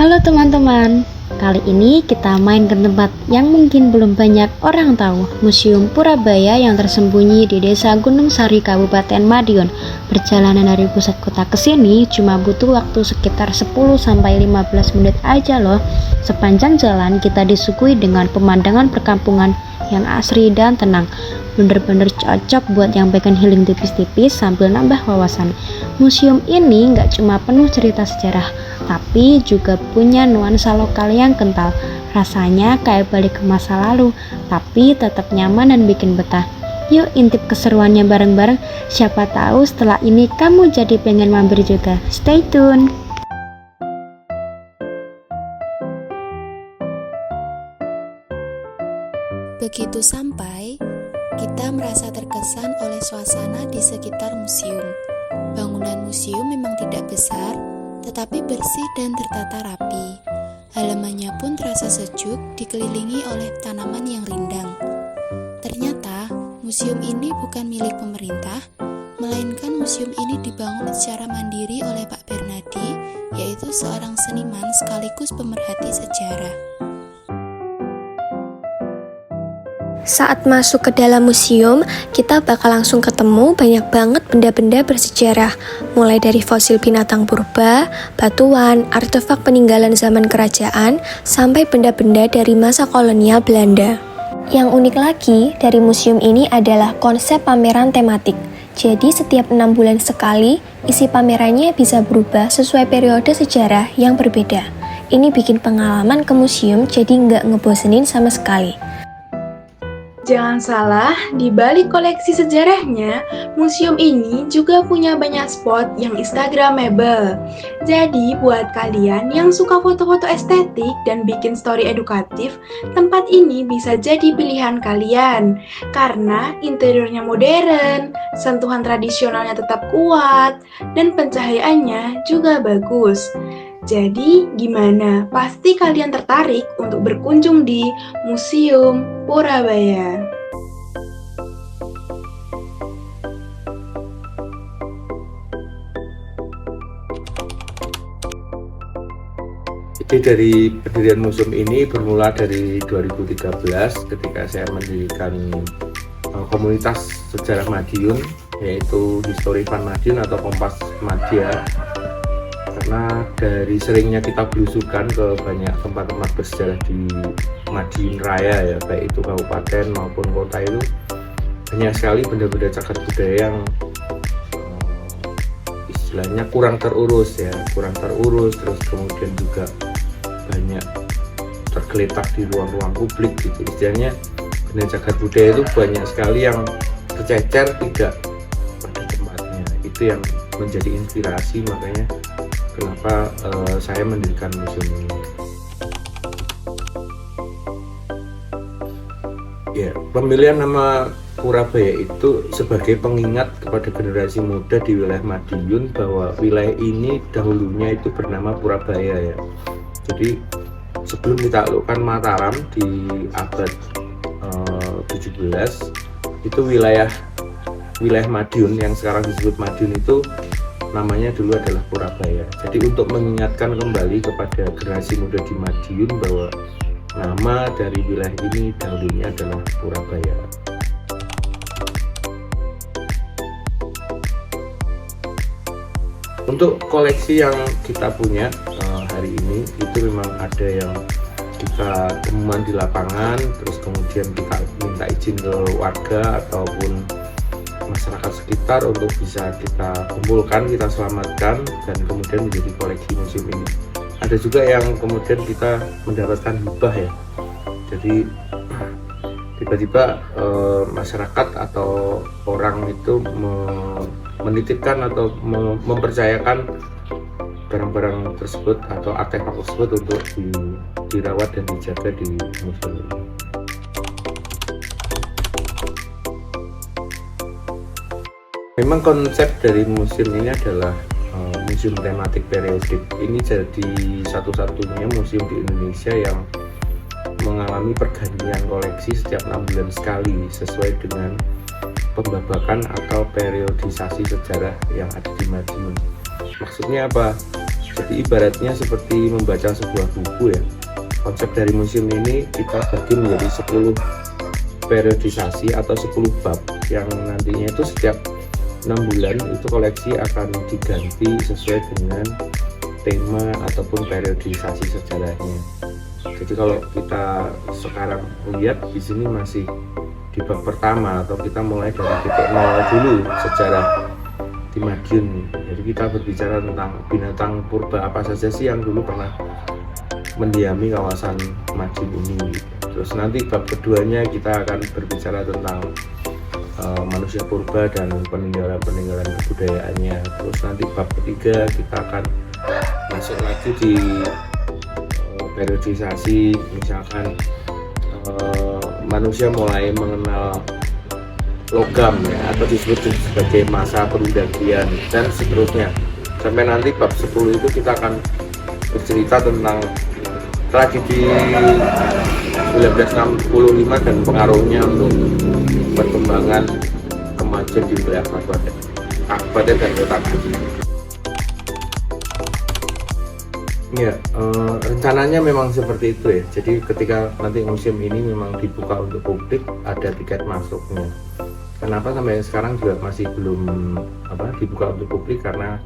Halo teman-teman, kali ini kita main ke tempat yang mungkin belum banyak orang tahu, Museum Purabaya yang tersembunyi di Desa Gunung Sari, Kabupaten Madiun. Perjalanan dari pusat kota ke sini cuma butuh waktu sekitar 10-15 menit aja loh. Sepanjang jalan kita disuguhi dengan pemandangan perkampungan yang asri dan tenang. Bener-bener cocok buat yang pengen healing tipis-tipis sambil nambah wawasan. Museum ini nggak cuma penuh cerita sejarah, tapi juga punya nuansa lokal yang kental. Rasanya kayak balik ke masa lalu, tapi tetap nyaman dan bikin betah. Yuk intip keseruannya bareng-bareng, siapa tahu setelah ini kamu jadi pengen mampir juga. Stay tune! Begitu sampai, kita merasa terkesan oleh suasana di sekitar museum. Bangunan museum memang tidak besar, tetapi bersih dan tertata rapi. Halamannya pun terasa sejuk, dikelilingi oleh tanaman yang rindang. Ternyata, museum ini bukan milik pemerintah, melainkan museum ini dibangun secara mandiri oleh Pak Bernadi, yaitu seorang seniman sekaligus pemerhati sejarah. Saat masuk ke dalam museum, kita bakal langsung ketemu banyak banget benda-benda bersejarah, mulai dari fosil binatang purba, batuan, artefak peninggalan zaman kerajaan, sampai benda-benda dari masa kolonial Belanda. Yang unik lagi dari museum ini adalah konsep pameran tematik. Jadi setiap 6 bulan sekali, isi pamerannya bisa berubah sesuai periode sejarah yang berbeda. Ini bikin pengalaman ke museum jadi nggak ngebosenin sama sekali. Jangan salah, di balik koleksi sejarahnya, museum ini juga punya banyak spot yang instagramable. Jadi, buat kalian yang suka foto-foto estetik dan bikin story edukatif, tempat ini bisa jadi pilihan kalian. Karena interiornya modern, sentuhan tradisionalnya tetap kuat, dan pencahayaannya juga bagus. Jadi, gimana? Pasti kalian tertarik untuk berkunjung di Museum Purabaya. Ide dari pendirian museum ini bermula dari 2013 ketika saya mendirikan komunitas sejarah Madiun, yaitu History Fun Madiun atau Kompas Madya. Karena dari seringnya kita belusukan ke banyak tempat-tempat bersejarah di Madiun Raya ya, baik itu kabupaten maupun kota, itu banyak sekali benda-benda cagar budaya yang istilahnya kurang terurus, terus kemudian juga banyak tergeletak di ruang-ruang publik gitu. Istilahnya benda cagar budaya itu banyak sekali yang tercecer tidak pada tempatnya. Itu yang menjadi inspirasi, makanya kenapa saya mendirikan museum ini. Ya, pemilihan nama Purabaya itu sebagai pengingat kepada generasi muda di wilayah Madiun bahwa wilayah ini dahulunya itu bernama Purabaya ya. Jadi sebelum ditaklukkan Mataram di abad 17, itu wilayah Madiun yang sekarang disebut Madiun itu namanya dulu adalah Purabaya. Jadi untuk mengingatkan kembali kepada generasi muda di Madiun bahwa nama dari wilayah ini dahulunya adalah Purabaya. Untuk koleksi yang kita punya hari ini itu memang ada yang kita temuan di lapangan, terus kemudian kita minta izin ke warga ataupun masyarakat sekitar untuk bisa kita kumpulkan, kita selamatkan, dan kemudian menjadi koleksi museum ini. Ada juga yang kemudian kita mendapatkan hibah ya, jadi tiba-tiba masyarakat atau orang itu menitipkan atau mempercayakan barang-barang tersebut atau artefak tersebut untuk dirawat dan dijaga di museum ini. Memang konsep dari museum ini adalah museum tematik periodik. Ini jadi satu-satunya museum di Indonesia yang mengalami pergantian koleksi setiap 6 bulan sekali sesuai dengan pembabakan atau periodisasi sejarah yang ada di Madiun. Maksudnya apa? Jadi ibaratnya seperti membaca sebuah buku ya. Konsep dari museum ini kita bagi menjadi 10 periodisasi atau 10 bab yang nantinya itu setiap 6 bulan itu koleksi akan diganti sesuai dengan tema ataupun periodisasi sejarahnya. Jadi kalau kita sekarang lihat di sini masih di bab pertama, atau kita mulai dari titik nol dulu sejarah di Madiun. Jadi kita berbicara tentang binatang purba apa saja sih yang dulu pernah mendiami kawasan Madiun ini. Terus nanti bab keduanya kita akan berbicara tentang manusia purba dan peninggalan kebudayaannya. Terus nanti bab ketiga kita akan masuk lagi di periodisasi, misalkan manusia mulai mengenal logam ya, atau disebut sebagai masa perundagian dan seterusnya. Sampai nanti bab 10 itu kita akan bercerita tentang tragedi 1965 dan pengaruhnya untuk perkembangan kemajuan di wilayah kabupaten dan kota Madiun. Ya, rencananya memang seperti itu ya. Jadi ketika nanti museum ini memang dibuka untuk publik, ada tiket masuknya. Kenapa sampai sekarang juga masih belum dibuka untuk publik? Karena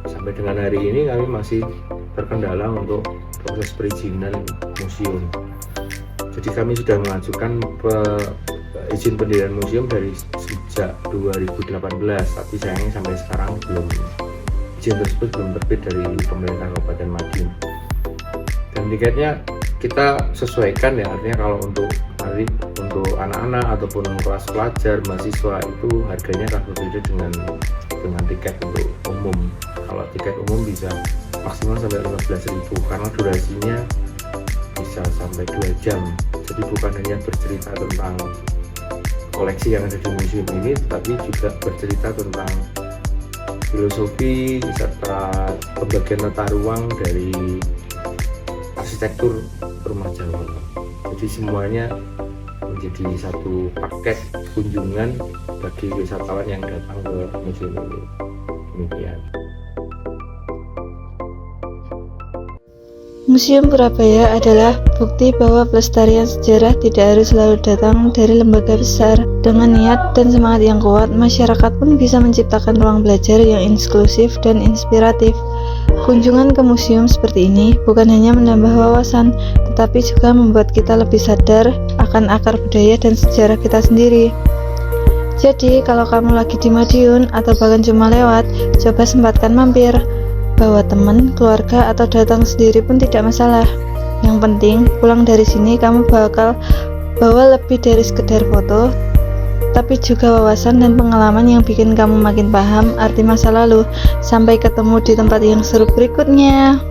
sampai dengan hari ini kami masih terkendala untuk proses perizinan museum. Jadi kami sudah mengajukan izin pendirian museum dari sejak 2018, tapi sayangnya sampai sekarang izin tersebut belum terbit dari pemerintah Kabupaten Madiun. Dan tiketnya kita sesuaikan ya, artinya kalau untuk anak-anak ataupun kelas pelajar, mahasiswa itu harganya akan berbeda dengan tiket untuk umum. Kalau tiket umum bisa maksimal sampai 15.000 karena durasinya bisa sampai 2 jam. Jadi bukan hanya bercerita tentang koleksi yang ada di museum ini, tetapi juga bercerita tentang filosofi serta pembagian tata ruang dari arsitektur rumah Jawa. Jadi semuanya menjadi satu paket kunjungan bagi wisatawan yang datang ke museum ini. Demikian. Museum Purabaya adalah bukti bahwa pelestarian sejarah tidak harus selalu datang dari lembaga besar. Dengan niat dan semangat yang kuat, masyarakat pun bisa menciptakan ruang belajar yang inklusif dan inspiratif. Kunjungan ke museum seperti ini bukan hanya menambah wawasan, tetapi juga membuat kita lebih sadar akan akar budaya dan sejarah kita sendiri. Jadi, kalau kamu lagi di Madiun atau bahkan cuma lewat, coba sempatkan mampir. Bawa teman, keluarga, atau datang sendiri pun tidak masalah. Yang penting, pulang dari sini kamu bakal bawa lebih dari sekedar foto, tapi juga wawasan dan pengalaman yang bikin kamu makin paham arti masa lalu. Sampai ketemu di tempat yang seru berikutnya.